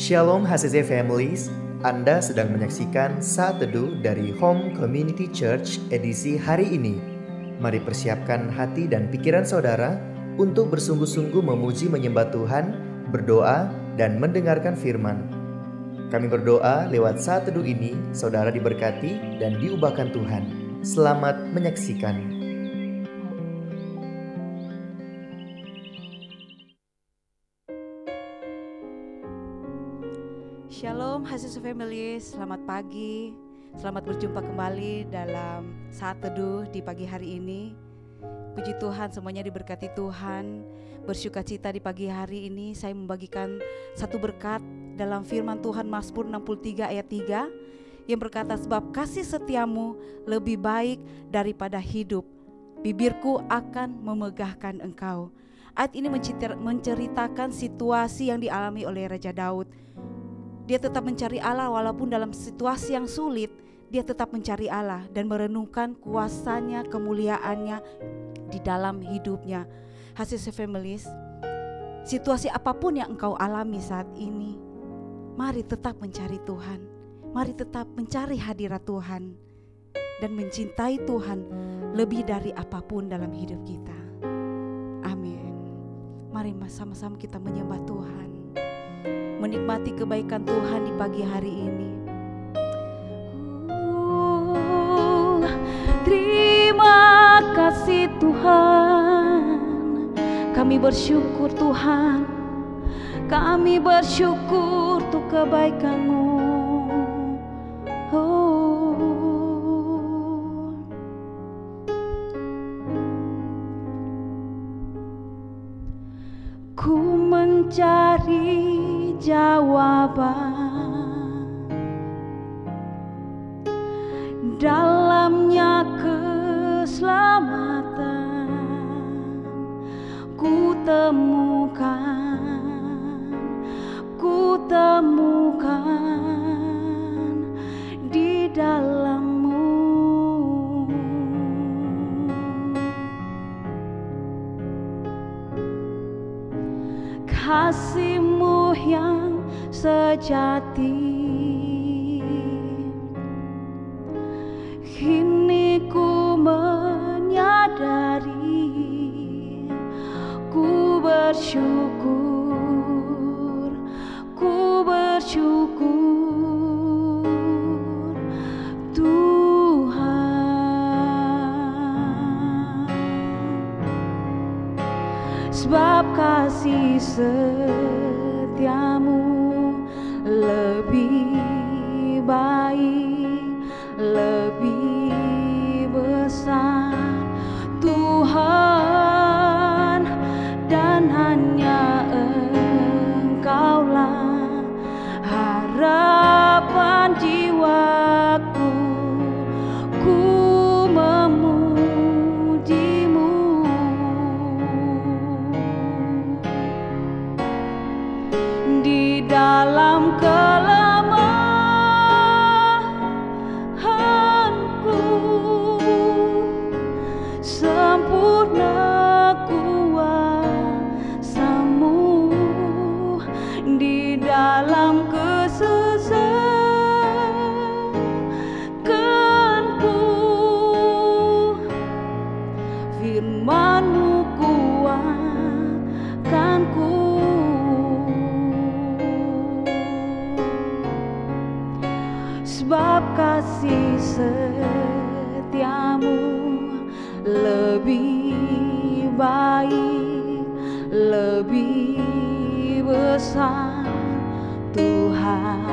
Shalom HCC Families, Anda sedang menyaksikan Saat Teduh dari Home Community Church edisi hari ini. Mari persiapkan hati dan pikiran saudara untuk bersungguh-sungguh memuji menyembah Tuhan, berdoa, dan mendengarkan firman. Kami berdoa lewat Saat Teduh ini, saudara diberkati dan diubahkan Tuhan. Selamat menyaksikan. Shalom HCC Family, selamat pagi. Selamat berjumpa kembali dalam Saat Teduh di pagi hari ini. Puji Tuhan, semuanya diberkati Tuhan. Bersukacita di pagi hari ini saya membagikan satu berkat dalam firman Tuhan Mazmur 63 ayat 3 yang berkata, sebab kasih setiamu lebih baik daripada hidup, bibirku akan memegahkan engkau. Ayat ini menceritakan situasi yang dialami oleh Raja Daud. Dia tetap mencari Allah walaupun dalam situasi yang sulit. Dia tetap mencari Allah dan merenungkan kuasanya, kemuliaannya di dalam hidupnya. HCC Families, situasi apapun yang engkau alami saat ini, mari tetap mencari Tuhan. Mari tetap mencari hadirat Tuhan dan mencintai Tuhan lebih dari apapun dalam hidup kita. Amin. Mari sama-sama kita menyembah Tuhan, menikmati kebaikan Tuhan di pagi hari ini. Terima kasih Tuhan, kami bersyukur Tuhan, kami bersyukur untuk kebaikan-Mu. Ku mencari jawaban, dalamnya keselamatan ku temukan di dalam-Mu. Kasih-Mu yang sejati, kini ku menyadari, ku bersyukur Tuhan, sebab kasih setiamu lebih baik, lebih besar Tuhan, dan hanya Engkaulah harapan jiwaku. Ku memuji-Mu di dalam kelemahanku, sempurna kuasa-Mu di dalam kesesakanku. Firman-Mu kuatkanku, sebab kasih setiamu lebih baik, lebih besar Tuhan,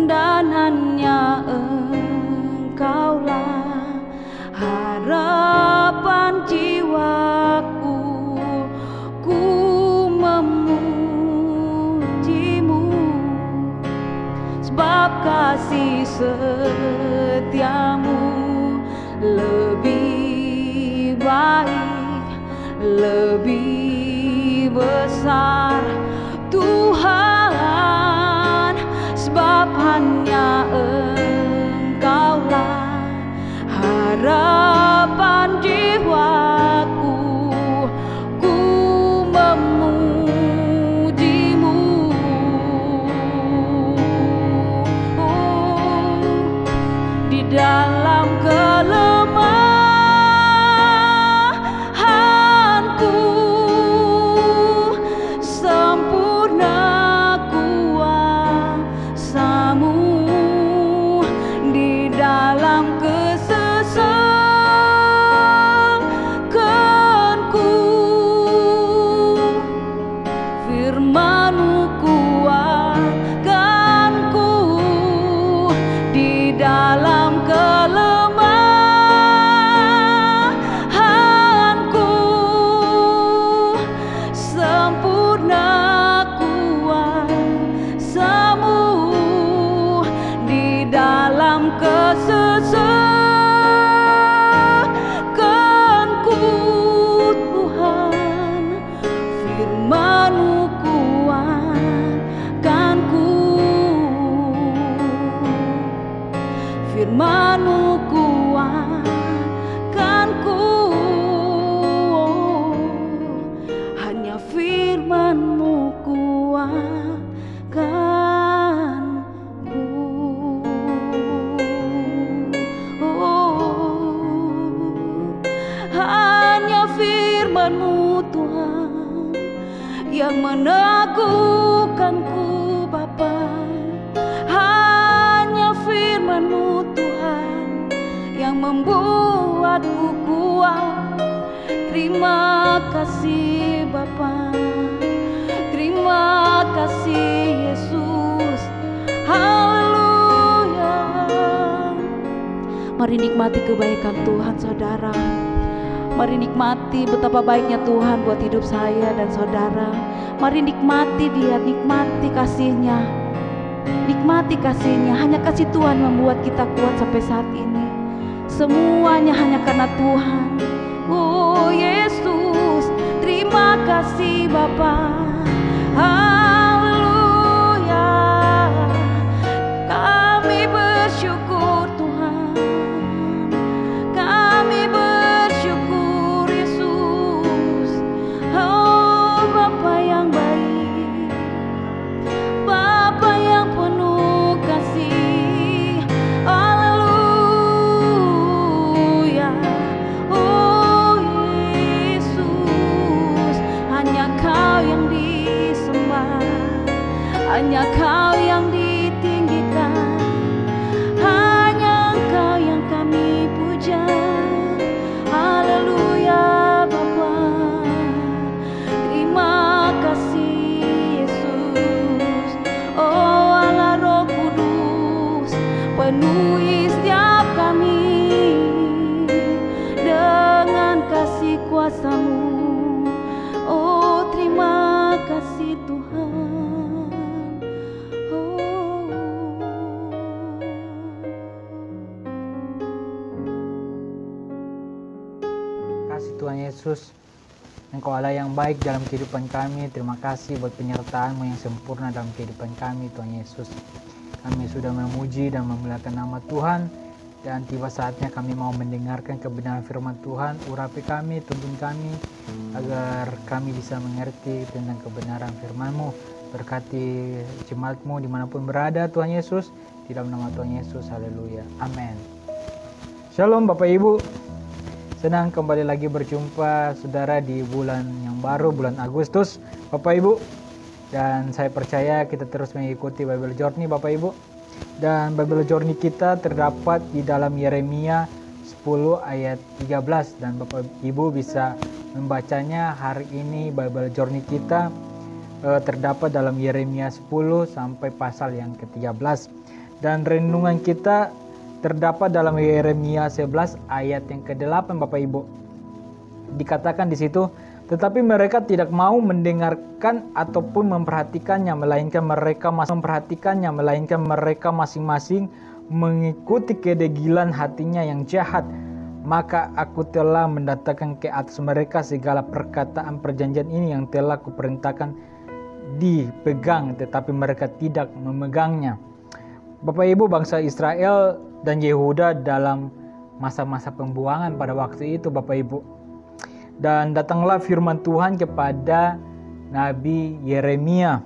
dan hanya Engkaulah harapan jiwaku. Ku memuji-Mu, sebab kasih setiamu lebih baik, lebih besar Tuhan, sebab hanya Engkaulah harapan jiwaku. Ku memuji-Mu, firman-Mu Tuhan yang meneguhkanku Bapa. Hanya firman-Mu Tuhan yang membuatku kuat. Terima kasih Bapa, terima kasih Yesus. Haleluya. Mari nikmati kebaikan Tuhan saudara. Mari nikmati betapa baiknya Tuhan buat hidup saya dan saudara. Mari nikmati Dia, nikmati kasih-Nya. Nikmati kasih-Nya. Hanya kasih Tuhan membuat kita kuat sampai saat ini. Semuanya hanya karena Tuhan. Oh Yesus, terima kasih Bapa. Haleluya. Kami bersyukur Tuhan. Kami bersyukur Yesus. Oh Bapa yang baik, Bapa yang penuh kasih. Haleluya. Oh Yesus, hanya Kau yang disembah, hanya Kau yang ditinggikan, hanya Engkau yang kami puja. Haleluya Bapa. Terima kasih Yesus. Oh Allah Roh Kudus, penuhi setiap kami dengan kasih kuasa-Mu. Oh terima kasih Tuhan. Oh. Kasih Tuhan Yesus, Engkau Allah yang baik dalam kehidupan kami. Terima kasih buat penyertaan-Mu yang sempurna dalam kehidupan kami Tuhan Yesus. Kami sudah memuji dan memuliakan nama Tuhan, dan tiba saatnya kami mau mendengarkan kebenaran firman Tuhan. Urapi kami, tuntun kami agar kami bisa mengerti tentang kebenaran firman-Mu. Berkati jemaat-Mu dimanapun berada Tuhan Yesus, di dalam nama Tuhan Yesus. Haleluya, amin. Shalom Bapak Ibu. Senang kembali lagi berjumpa saudara di bulan yang baru, bulan Agustus Bapak Ibu. Dan saya percaya kita terus mengikuti Bible Journey Bapak Ibu. Dan Bible Journey kita terdapat di dalam Yeremia 10 ayat 13. Dan Bapak Ibu bisa membacanya hari ini. Bible Journey kita terdapat dalam Yeremia 10 sampai pasal yang ke-13. Dan renungan kita terdapat dalam Yeremia 11 ayat yang ke-8 Bapak Ibu. Dikatakan di situ, tetapi mereka tidak mau mendengarkan ataupun memperhatikannya, melainkan mereka masing-masing mengikuti kedegilan hatinya yang jahat. Maka aku telah mendatangkan ke atas mereka segala perkataan perjanjian ini yang telah kuperintahkan dipegang, tetapi mereka tidak memegangnya. Bapak Ibu, bangsa Israel dan Yehuda dalam masa-masa pembuangan pada waktu itu Bapak Ibu. Dan datanglah firman Tuhan kepada Nabi Yeremia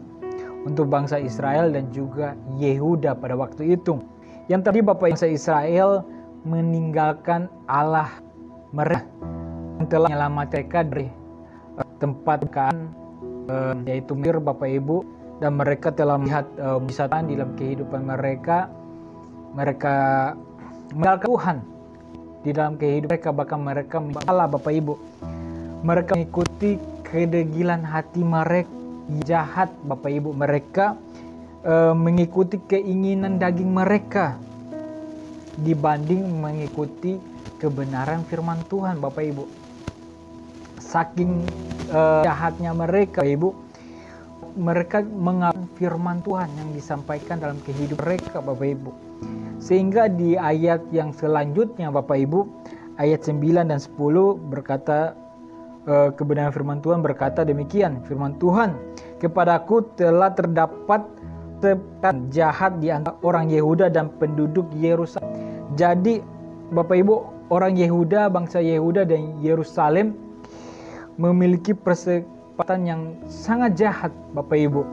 untuk bangsa Israel dan juga Yehuda pada waktu itu. Yang tadi Bapak bangsa Israel meninggalkan Allah mereka yang telah menyelamatkan mereka dari tempat yaitu Mesir Bapak Ibu. Dan mereka telah melihat mujizat dalam kehidupan mereka. Mereka meninggalkan Tuhan di dalam kehidupan mereka, bahkan mereka Allah Bapak Ibu. Mereka mengikuti kedegilan hati mereka jahat Bapak Ibu. Mereka mengikuti keinginan daging mereka dibanding mengikuti kebenaran firman Tuhan Bapak Ibu. Saking jahatnya mereka Bapak Ibu, mereka mengambil firman Tuhan yang disampaikan dalam kehidupan mereka Bapak Ibu. Sehingga di ayat yang selanjutnya Bapak Ibu, ayat 9 dan 10 berkata, kebenaran firman Tuhan berkata demikian, firman Tuhan, kepadaku telah terdapat tekan jahat di antara orang Yehuda dan penduduk Yerusalem. Jadi Bapak Ibu, orang Yehuda, bangsa Yehuda dan Yerusalem memiliki persekongkolan yang sangat jahat Bapak Ibu.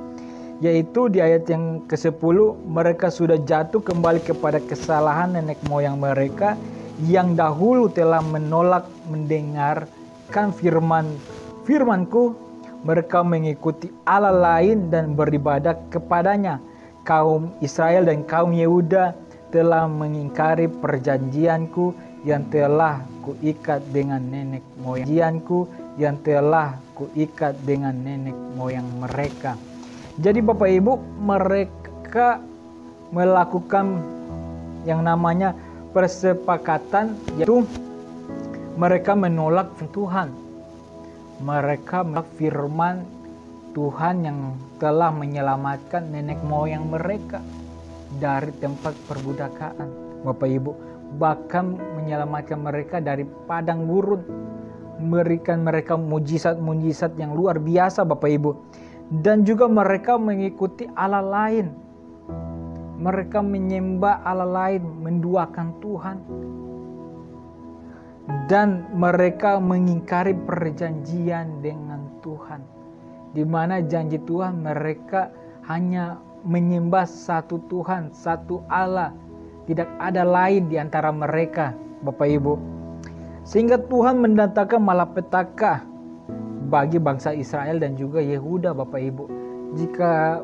Yaitu di ayat yang ke-10, mereka sudah jatuh kembali kepada kesalahan nenek moyang mereka yang dahulu telah menolak mendengarkan firman firman-Ku, mereka mengikuti Allah lain dan beribadah kepadanya. Kaum Israel dan kaum Yehuda telah mengingkari perjanjian-Ku yang telah kuikat dengan nenek moyang-Ku yang telah kuikat dengan nenek moyang mereka. Jadi Bapak Ibu, mereka melakukan yang namanya persepakatan, yaitu mereka menolak Tuhan. Mereka menolak firman Tuhan yang telah menyelamatkan nenek moyang mereka dari tempat perbudakaan, Bapak Ibu. Bahkan menyelamatkan mereka dari padang gurun, memberikan mereka mujizat-mujizat yang luar biasa, Bapak Ibu. Dan juga mereka mengikuti Allah lain. Mereka menyembah Allah lain, menduakan Tuhan. Dan mereka mengingkari perjanjian dengan Tuhan, di mana janji Tuhan mereka hanya menyembah satu Tuhan, satu Allah. Tidak ada lain di antara mereka, Bapak Ibu. Sehingga Tuhan mendatangkan malapetaka bagi bangsa Israel dan juga Yehuda, Bapak Ibu. Jika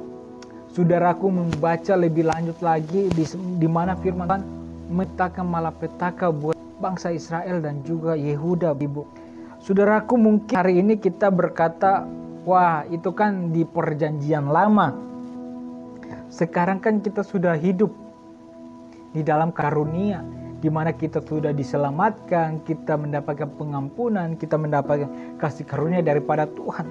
saudaraku membaca lebih lanjut lagi di mana firman Tuhan mendatangkan malapetaka buat bangsa Israel dan juga Yehuda, Ibu. Saudaraku, mungkin hari ini kita berkata, wah itu kan di perjanjian lama. Sekarang kan kita sudah hidup di dalam karunia, di mana kita sudah diselamatkan, kita mendapatkan pengampunan, kita mendapatkan kasih karunia daripada Tuhan.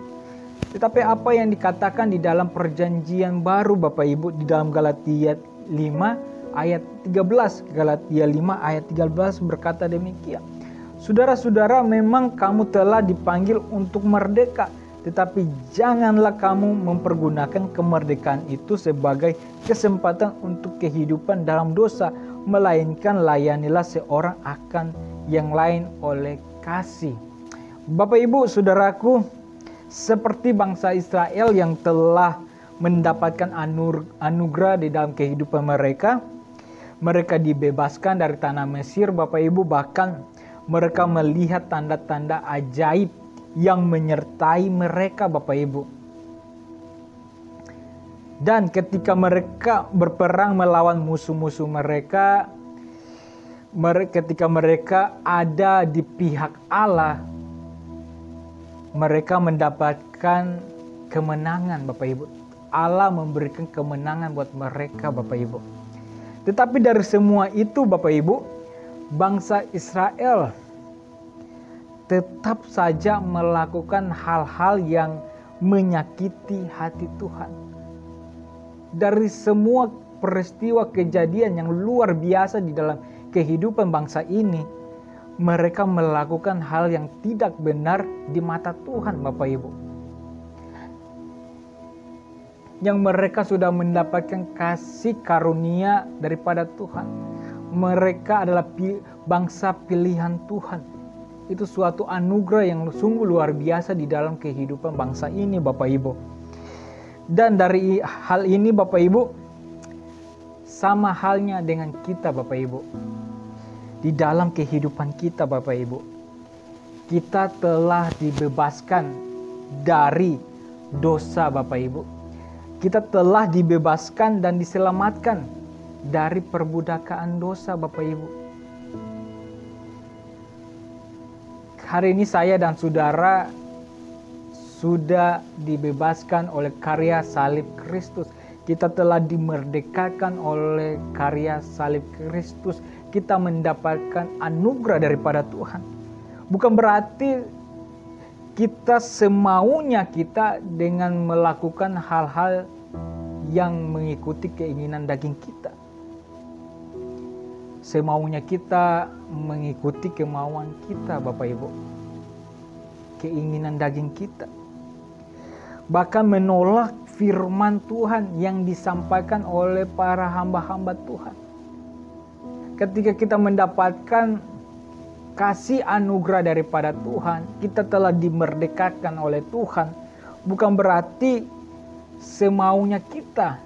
Tetapi apa yang dikatakan di dalam perjanjian baru, Bapak Ibu, di dalam Galatia 5 ayat 13, Galatia 5 ayat 13 berkata demikian. Saudara-saudara, memang kamu telah dipanggil untuk merdeka, tetapi janganlah kamu mempergunakan kemerdekaan itu sebagai kesempatan untuk kehidupan dalam dosa, melainkan layanilah seorang akan yang lain oleh kasih. Bapak Ibu, saudaraku, seperti bangsa Israel yang telah mendapatkan anugerah di dalam kehidupan mereka, mereka dibebaskan dari tanah Mesir, Bapak Ibu, bahkan mereka melihat tanda-tanda ajaib yang menyertai mereka, Bapak Ibu. Dan ketika mereka berperang melawan musuh-musuh mereka, ketika mereka ada di pihak Allah, mereka mendapatkan kemenangan, Bapak Ibu. Allah memberikan kemenangan buat mereka, Bapak Ibu. Tetapi dari semua itu, Bapak Ibu, bangsa Israel tetap saja melakukan hal-hal yang menyakiti hati Tuhan. Dari semua peristiwa kejadian yang luar biasa di dalam kehidupan bangsa ini, mereka melakukan hal yang tidak benar di mata Tuhan, Bapak Ibu. Yang mereka sudah mendapatkan kasih karunia daripada Tuhan. Mereka adalah bangsa pilihan Tuhan. Itu suatu anugerah yang sungguh luar biasa di dalam kehidupan bangsa ini, Bapak Ibu. Dan dari hal ini, Bapak Ibu, sama halnya dengan kita, Bapak Ibu. Di dalam kehidupan kita, Bapak Ibu, kita telah dibebaskan dari dosa, Bapak Ibu. Kita telah dibebaskan dan diselamatkan dari perbudakaan dosa, Bapak Ibu. Hari ini saya dan saudara sudah dibebaskan oleh karya salib Kristus. Kita telah dimerdekakan oleh karya salib Kristus. Kita mendapatkan anugerah daripada Tuhan. Bukan berarti kita semaunya kita dengan melakukan hal-hal yang mengikuti keinginan daging kita. Semaunya kita mengikuti kemauan kita, Bapak Ibu. Keinginan daging kita. Bahkan menolak firman Tuhan yang disampaikan oleh para hamba-hamba Tuhan. Ketika kita mendapatkan kasih anugerah daripada Tuhan, kita telah dimerdekakan oleh Tuhan, bukan berarti semaunya kita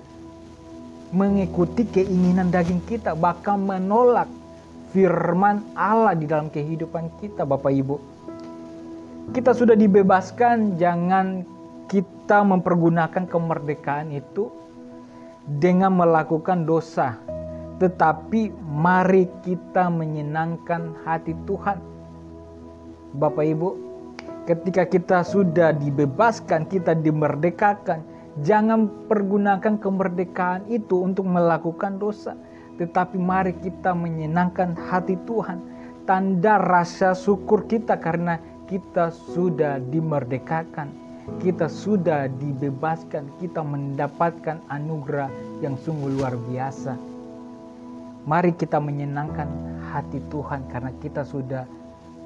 mengikuti keinginan daging kita, bahkan menolak firman Allah di dalam kehidupan kita, Bapak Ibu. kita sudah dibebaskan, jangan kita mempergunakan kemerdekaan itu dengan melakukan dosa. Tetapi mari kita menyenangkan hati Tuhan. Bapak Ibu, ketika kita sudah dibebaskan, kita dimerdekakan, jangan pergunakan kemerdekaan itu untuk melakukan dosa. Tetapi mari kita menyenangkan hati Tuhan. Tanda rasa syukur kita karena kita sudah dimerdekakan. Kita sudah dibebaskan. Kita mendapatkan anugerah yang sungguh luar biasa. Mari kita menyenangkan hati Tuhan karena kita sudah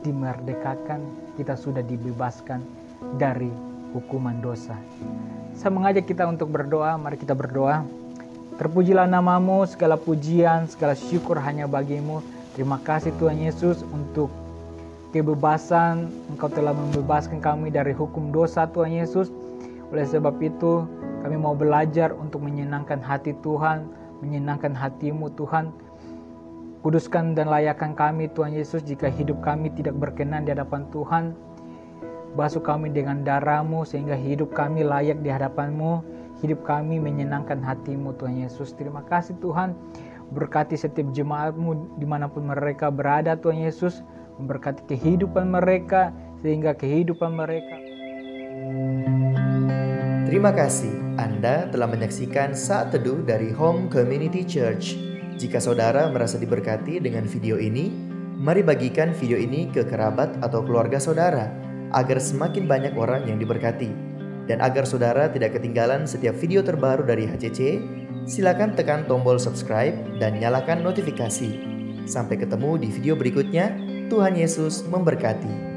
dimerdekakan. Kita sudah dibebaskan dari hukuman dosa. Saya mengajak kita untuk berdoa. Mari kita berdoa. Terpujilah namamu, segala pujian, segala syukur hanya bagimu. Terima kasih Tuhan Yesus untuk kebebasan. Engkau telah membebaskan kami dari hukum dosa Tuhan Yesus. Oleh sebab itu kami mau belajar untuk menyenangkan hati Tuhan, menyenangkan hatimu Tuhan. Kuduskan dan layakkan kami Tuhan Yesus jika hidup kami tidak berkenan di hadapan Tuhan. Basuh kami dengan darah-Mu sehingga hidup kami layak di hadapan-Mu. Hidup kami menyenangkan hati-Mu Tuhan Yesus. Terima kasih Tuhan. Berkati setiap jemaat-Mu dimanapun mereka berada Tuhan Yesus. Memberkati kehidupan mereka sehingga kehidupan mereka. Terima kasih Anda telah menyaksikan Saat Teduh dari Home Community Church. Jika saudara merasa diberkati dengan video ini, mari bagikan video ini ke kerabat atau keluarga saudara agar semakin banyak orang yang diberkati. Dan agar saudara tidak ketinggalan setiap video terbaru dari HCC, silakan tekan tombol subscribe dan nyalakan notifikasi. Sampai ketemu di video berikutnya. Tuhan Yesus memberkati.